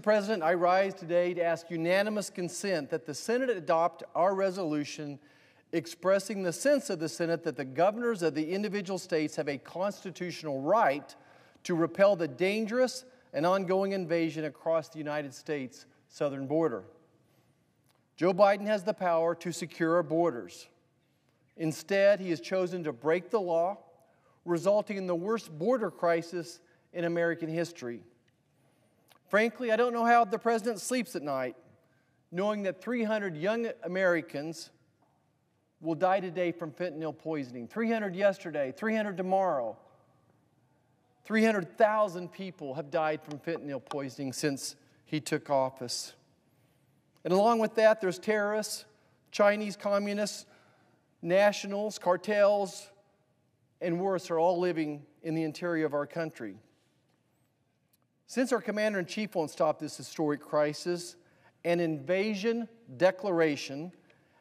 Mr. President, I rise today to ask unanimous consent that the Senate adopt our resolution expressing the sense of the Senate that the governors of the individual states have a constitutional right to repel the dangerous and ongoing invasion across the United States southern border. Joe Biden has the power to secure our borders. Instead, he has chosen to break the law, resulting in the worst border crisis in American history. Frankly, I don't know how the president sleeps at night, knowing that 300 young Americans will die today from fentanyl poisoning. 300 yesterday, 300 tomorrow. 300,000 people have died from fentanyl poisoning since he took office. And along with that, there's terrorists, Chinese communists, nationals, cartels, and worse are all living in the interior of our country. Since our commander-in-chief won't stop this historic crisis, an invasion declaration,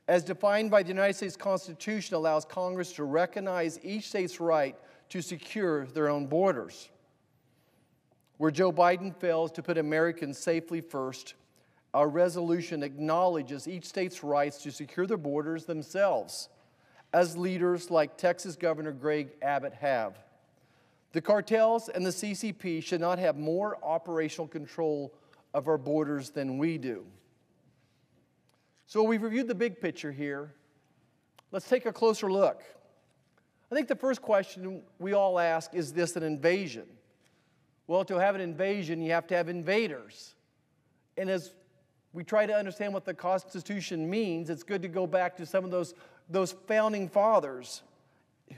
as defined by the United States Constitution, allows Congress to recognize each state's right to secure their own borders. Where Joe Biden fails to put Americans safely first, our resolution acknowledges each state's rights to secure their borders themselves, as leaders like Texas Governor Greg Abbott have. The cartels and the CCP should not have more operational control of our borders than we do. So we've reviewed the big picture here. Let's take a closer look. I think the first question we all ask, is this an invasion? Well, to have an invasion, you have to have invaders. And as we try to understand what the Constitution means, it's good to go back to some of those founding fathers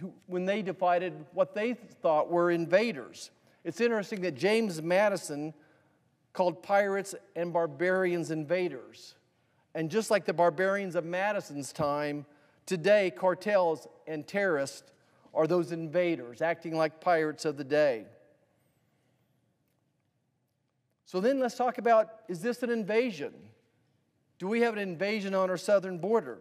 who, when they decided what they thought were invaders. It's interesting that James Madison called pirates and barbarians invaders. And just like the barbarians of Madison's time, today cartels and terrorists are those invaders, acting like pirates of the day. So then let's talk about, is this an invasion? Do we have an invasion on our southern border?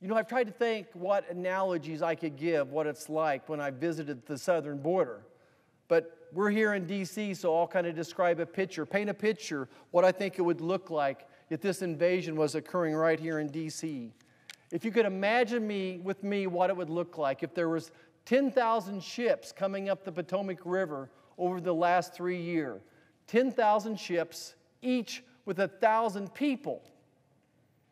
You know, I've tried to think what analogies I could give, what it's like when I visited the southern border. But we're here in D.C., so I'll kind of describe a picture, paint a picture, what I think it would look like if this invasion was occurring right here in D.C. If you could imagine with me what it would look like if there was 10,000 ships coming up the Potomac River over the last 3 years. 10,000 ships, each with 1,000 people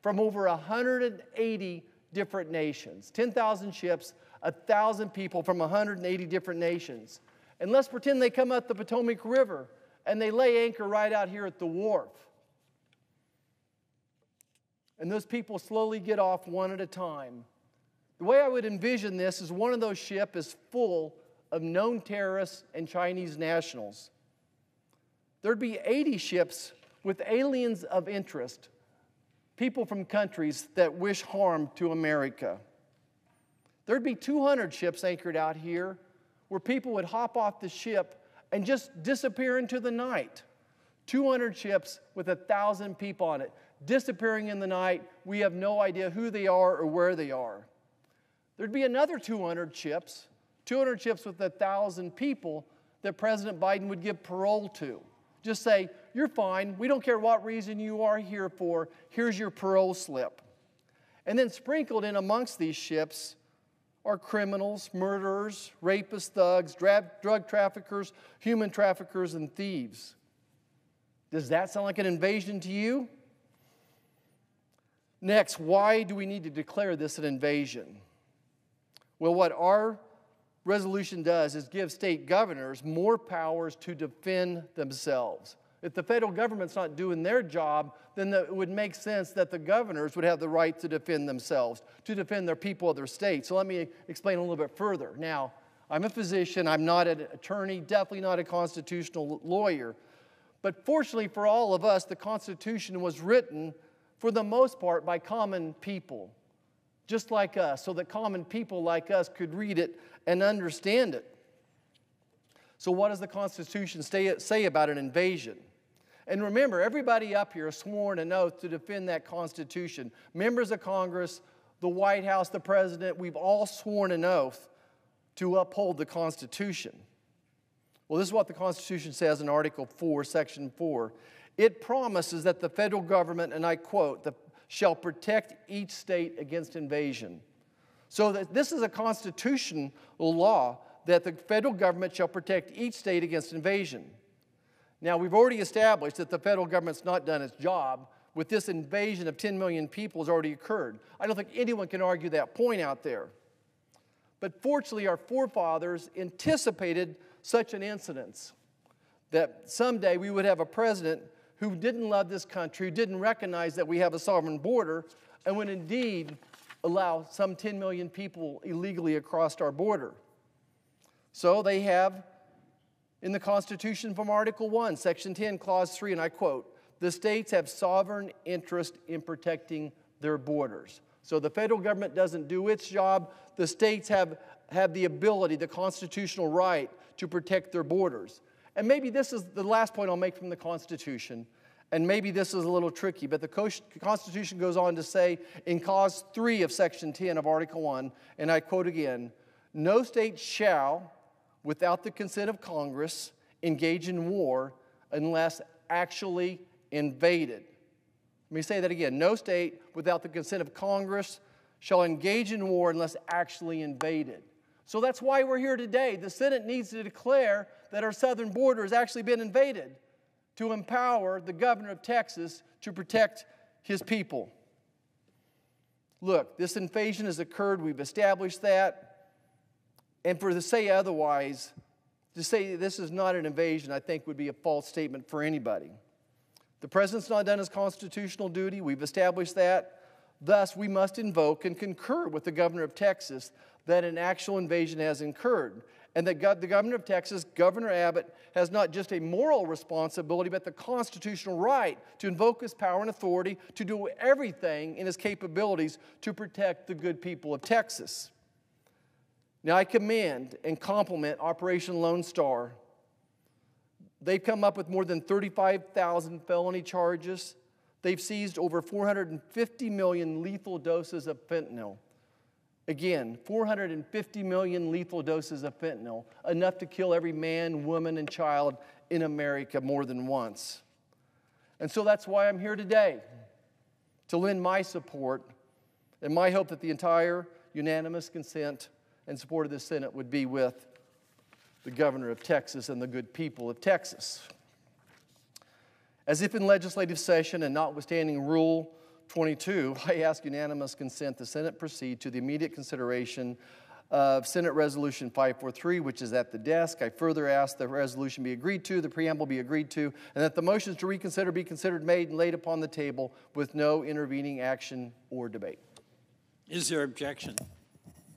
from over 180 different nations. 10,000 ships, 1,000 people from 180 different nations. And let's pretend they come up the Potomac River and they lay anchor right out here at the wharf. And those people slowly get off one at a time. The way I would envision this is one of those ships is full of known terrorists and Chinese nationals. There'd be 80 ships with aliens of interest, people from countries that wish harm to America. There'd be 200 ships anchored out here where people would hop off the ship and just disappear into the night. 200 ships with 1,000 people on it, disappearing in the night. We have no idea who they are or where they are. There'd be another 200 ships with 1,000 people that President Biden would give parole to. Just say, you're fine, we don't care what reason you are here for, here's your parole slip. And then sprinkled in amongst these ships are criminals, murderers, rapists, thugs, drug traffickers, human traffickers, and thieves. Does that sound like an invasion to you? Next, why do we need to declare this an invasion? Well, what our resolution does is give state governors more powers to defend themselves. If the federal government's not doing their job, then it would make sense that the governors would have the right to defend themselves, to defend their people of their state. So let me explain a little bit further. Now, I'm a physician, I'm not an attorney, definitely not a constitutional lawyer. But fortunately for all of us, the Constitution was written, for the most part, by common people, just like us, so that common people like us could read it and understand it. So what does the Constitution say about an invasion? And remember, everybody up here has sworn an oath to defend that Constitution. Members of Congress, the White House, the President, we've all sworn an oath to uphold the Constitution. Well, this is what the Constitution says in Article 4, Section 4. It promises that the federal government, and I quote, shall protect each state against invasion. So that this is a constitutional law that the federal government shall protect each state against invasion. Now, we've already established that the federal government's not done its job. With this invasion of 10 million people has already occurred. I don't think anyone can argue that point out there. But fortunately, our forefathers anticipated such an incident, that someday we would have a president who didn't love this country, who didn't recognize that we have a sovereign border, and would indeed allow some 10 million people illegally across our border. So they have, in the Constitution from Article 1, Section 10, Clause 3, and I quote, "The states have sovereign interest in protecting their borders." So the federal government doesn't do its job. The states have the ability, the constitutional right, to protect their borders. And maybe this is the last point I'll make from the Constitution, and maybe this is a little tricky, but the Constitution goes on to say in Clause 3 of Section 10 of Article 1, and I quote again, "No state shall, without the consent of Congress, engage in war unless actually invaded." Let me say that again. No state, without the consent of Congress, shall engage in war unless actually invaded. So that's why we're here today. The Senate needs to declare that our southern border has actually been invaded to empower the governor of Texas to protect his people. Look, this invasion has occurred. We've established that. And for to say otherwise, to say this is not an invasion, I think would be a false statement for anybody. The president's not done his constitutional duty. We've established that. Thus, we must invoke and concur with the governor of Texas that an actual invasion has occurred, and that the governor of Texas, Governor Abbott, has not just a moral responsibility, but the constitutional right to invoke his power and authority to do everything in his capabilities to protect the good people of Texas. Now, I commend and compliment Operation Lone Star. They've come up with more than 35,000 felony charges. They've seized over 450 million lethal doses of fentanyl. Again, 450 million lethal doses of fentanyl, enough to kill every man, woman, and child in America more than once. And so that's why I'm here today, to lend my support and my hope that the entire unanimous consent and support of the Senate would be with the governor of Texas and the good people of Texas. As if in legislative session and notwithstanding Rule 22, I ask unanimous consent the Senate proceed to the immediate consideration of Senate Resolution 543, which is at the desk. I further ask the resolution be agreed to, the preamble be agreed to, and that the motions to reconsider be considered made and laid upon the table with no intervening action or debate. Is there objection?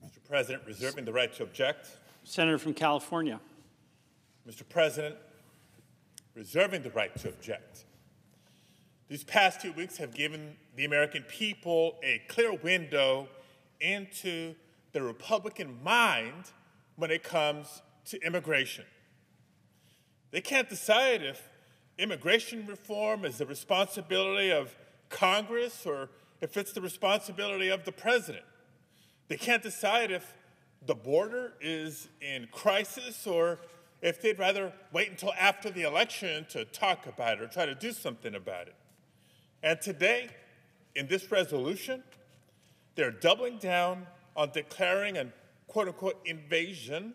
Mr. President, reserving the right to object. Senator from California. Mr. President, reserving the right to object. These past 2 weeks have given the American people a clear window into the Republican mind when it comes to immigration. They can't decide if immigration reform is the responsibility of Congress or if it's the responsibility of the president. They can't decide if the border is in crisis or if they'd rather wait until after the election to talk about it or try to do something about it. And today, in this resolution, they're doubling down on declaring an quote-unquote invasion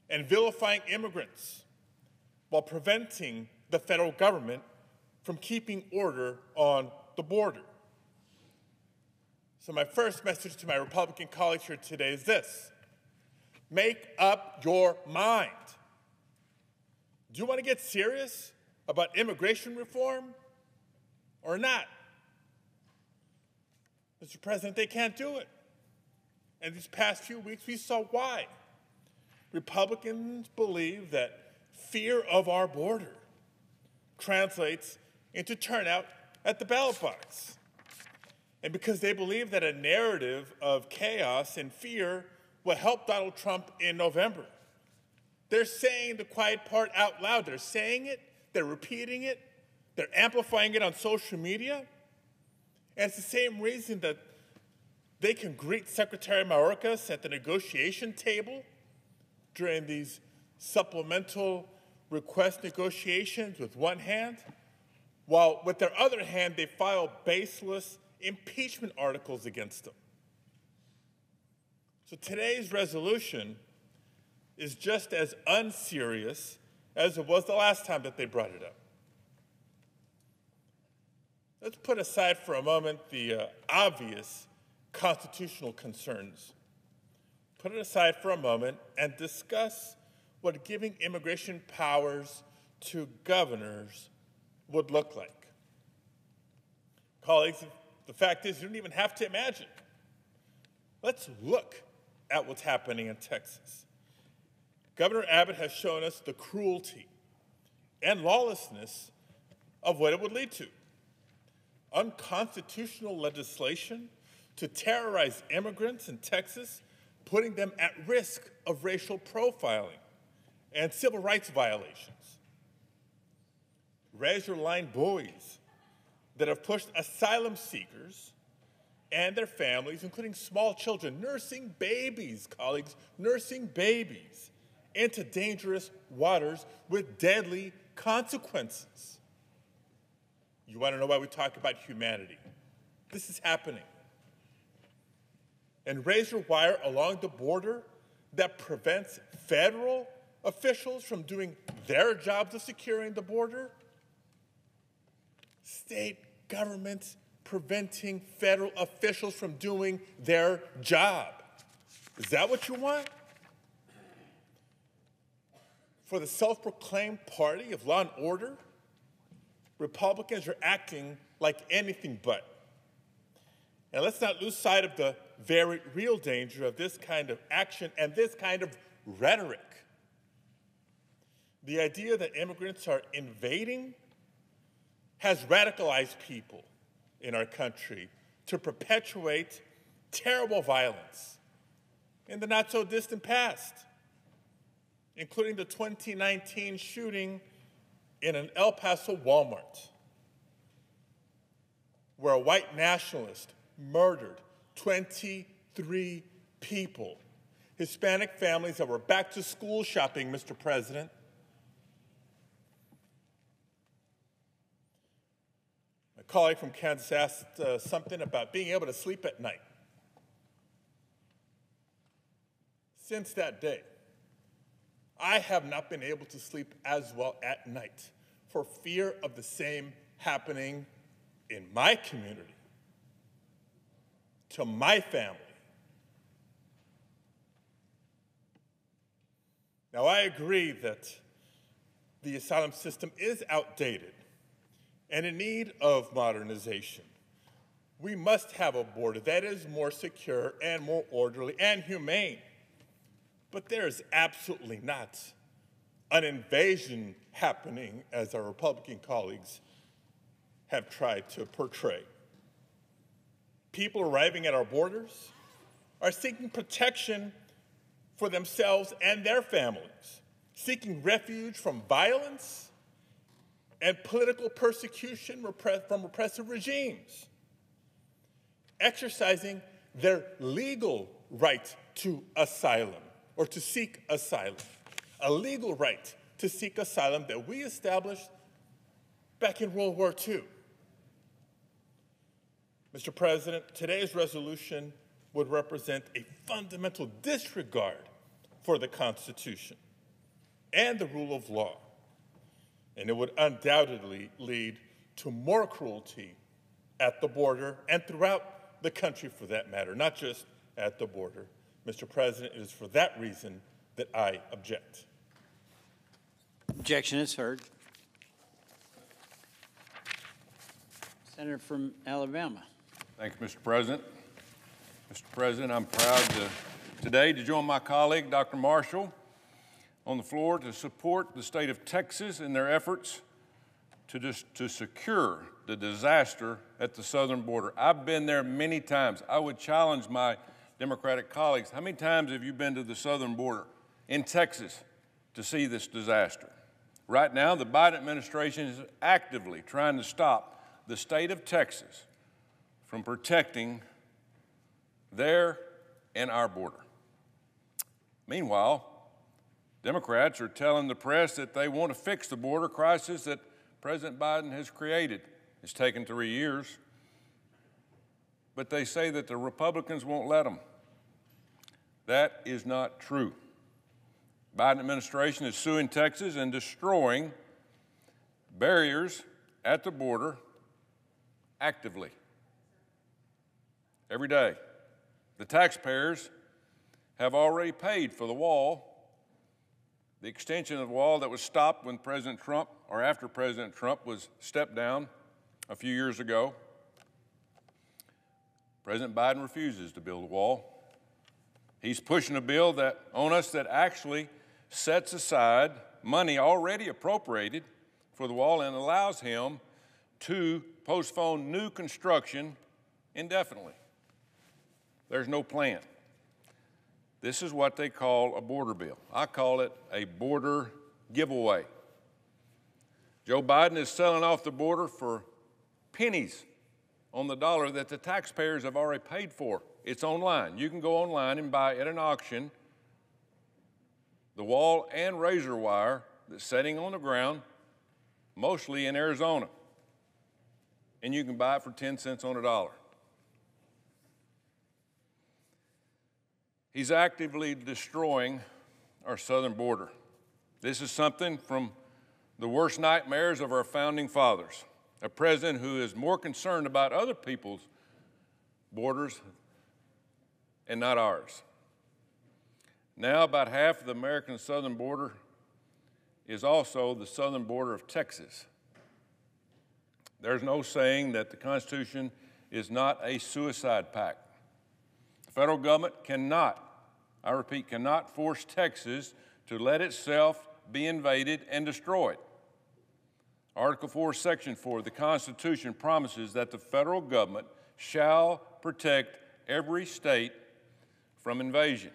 and vilifying immigrants while preventing the federal government from keeping order on the border. So my first message to my Republican colleagues here today is this: make up your mind. Do you want to get serious about immigration reform or not? Mr. President, they can't do it. And these past few weeks, we saw why. Republicans believe that fear of our border translates into turnout at the ballot box. And because they believe that a narrative of chaos and fear will help Donald Trump in November. They're saying the quiet part out loud. They're saying it, they're repeating it, they're amplifying it on social media. And it's the same reason that they can greet Secretary Mayorkas at the negotiation table during these supplemental request negotiations with one hand, while with their other hand, they file baseless impeachment articles against them. So today's resolution is just as unserious as it was the last time that they brought it up. Let's put aside for a moment the obvious constitutional concerns. Put it aside for a moment and discuss what giving immigration powers to governors would look like. Colleagues, the fact is you don't even have to imagine. Let's look at what's happening in Texas. Governor Abbott has shown us the cruelty and lawlessness of what it would lead to. Unconstitutional legislation to terrorize immigrants in Texas, putting them at risk of racial profiling and civil rights violations. Razor-line buoys that have pushed asylum seekers and their families, including small children, nursing babies, colleagues, nursing babies, into dangerous waters with deadly consequences. You want to know why we talk about humanity? This is happening. And razor wire along the border that prevents federal officials from doing their jobs of securing the border. State governments preventing federal officials from doing their job. Is that what you want? For the self-proclaimed party of law and order, Republicans are acting like anything but. And let's not lose sight of the very real danger of this kind of action and this kind of rhetoric. The idea that immigrants are invading has radicalized people in our country to perpetuate terrible violence in the not-so-distant past, including the 2019 shooting in an El Paso Walmart, where a white nationalist murdered 23 people, Hispanic families that were back to school shopping, Mr. President. My colleague from Kansas asked something about being able to sleep at night. Since that day, I have not been able to sleep as well at night for fear of the same happening in my community, to my family. Now, I agree that the asylum system is outdated and in need of modernization. We must have a border that is more secure and more orderly and humane. But there is absolutely not an invasion happening, as our Republican colleagues have tried to portray. People arriving at our borders are seeking protection for themselves and their families, seeking refuge from violence and political persecution from repressive regimes, exercising their legal right to asylum, or to seek asylum, a legal right to seek asylum that we established back in World War II. Mr. President, today's resolution would represent a fundamental disregard for the Constitution and the rule of law, and it would undoubtedly lead to more cruelty at the border and throughout the country for that matter, not just at the border. Mr. President, it is for that reason that I object. Objection is heard. Senator from Alabama. Thank you, Mr. President. Mr. President, I'm proud today to join my colleague, Dr. Marshall, on the floor to support the state of Texas in their efforts to secure the disaster at the southern border. I've been there many times. I would challenge my Democratic colleagues, how many times have you been to the southern border in Texas to see this disaster? Right now, the Biden administration is actively trying to stop the state of Texas from protecting their and our border. Meanwhile, Democrats are telling the press that they want to fix the border crisis that President Biden has created. It's taken 3 years, but they say that the Republicans won't let them. That is not true. Biden administration is suing Texas and destroying barriers at the border actively. Every day. The taxpayers have already paid for the wall, the extension of the wall that was stopped when President Trump, or after President Trump was stepped down a few years ago. President Biden refuses to build a wall. He's pushing a bill on us that actually sets aside money already appropriated for the wall and allows him to postpone new construction indefinitely. There's no plan. This is what they call a border bill. I call it a border giveaway. Joe Biden is selling off the border for pennies on the dollar that the taxpayers have already paid for. It's online. You can go online and buy at an auction the wall and razor wire that's sitting on the ground, mostly in Arizona. And you can buy it for 10 cents on a dollar. He's actively destroying our southern border. This is something from the worst nightmares of our founding fathers. A president who is more concerned about other people's borders and not ours. Now about half of the American southern border is also the southern border of Texas. There's no saying that the Constitution is not a suicide pact. The federal government cannot, I repeat, cannot force Texas to let itself be invaded and destroyed. Article 4, Section 4 of the Constitution promises that the federal government shall protect every state from invasion.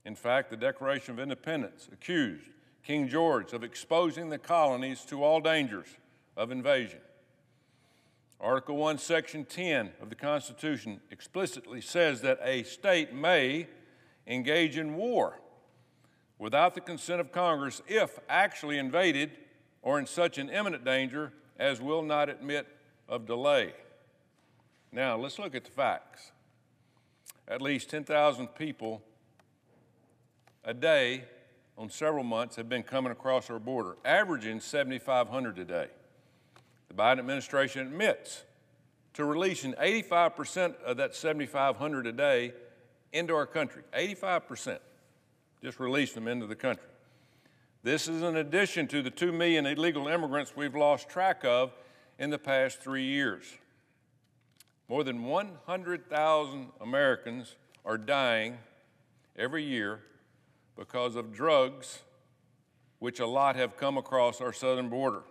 In fact, the Declaration of Independence accused King George of exposing the colonies to all dangers of invasion. Article 1, Section 10 of the Constitution explicitly says that a state may engage in war without the consent of Congress if actually invaded or in such an imminent danger as will not admit of delay. Now, let's look at the facts. At least 10,000 people a day on several months have been coming across our border, averaging 7,500 a day. The Biden administration admits to releasing 85% of that 7,500 a day into our country. 85%. Just released them into the country. This is in addition to the 2 million illegal immigrants we've lost track of in the past 3 years. More than 100,000 Americans are dying every year because of drugs, which a lot have come across our southern border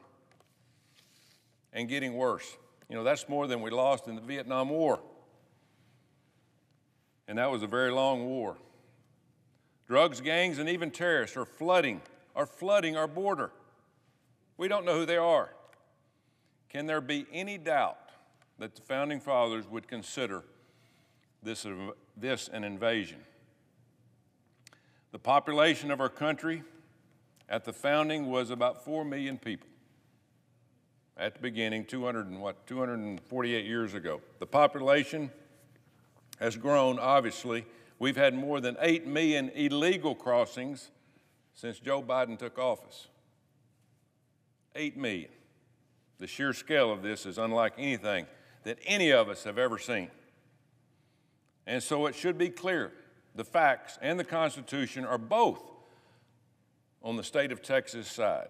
and getting worse. You know, that's more than we lost in the Vietnam War. And that was a very long war. Drugs, gangs, and even terrorists are flooding our border. We don't know who they are. Can there be any doubt that the Founding Fathers would consider this an invasion? The population of our country at the founding was about 4 million people. At the beginning, 248 years ago. The population has grown, obviously. We've had more than 8 million illegal crossings since Joe Biden took office. 8 million. The sheer scale of this is unlike anything that any of us have ever seen. And so it should be clear, the facts and the Constitution are both on the state of Texas side.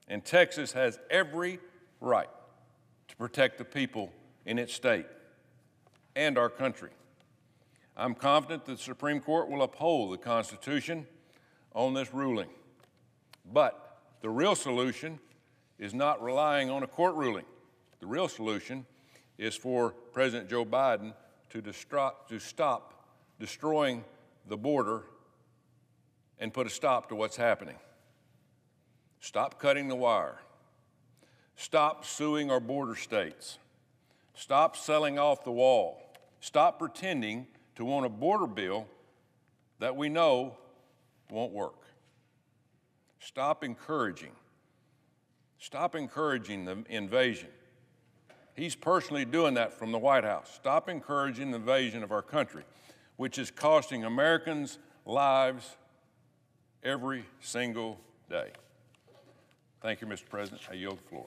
And Texas has every right to protect the people in its state and our country. I'm confident that the Supreme Court will uphold the Constitution on this ruling. But the real solution is not relying on a court ruling. The real solution is for President Joe Biden to stop destroying the border and put a stop to what's happening. Stop cutting the wire. Stop suing our border states. Stop selling off the wall. Stop pretending to want a border bill that we know won't work. Stop encouraging Stop encouraging the invasion. He's personally doing that from the White House. Stop encouraging the invasion of our country, which is costing Americans lives every single day. Thank you, Mr. President. I yield the floor.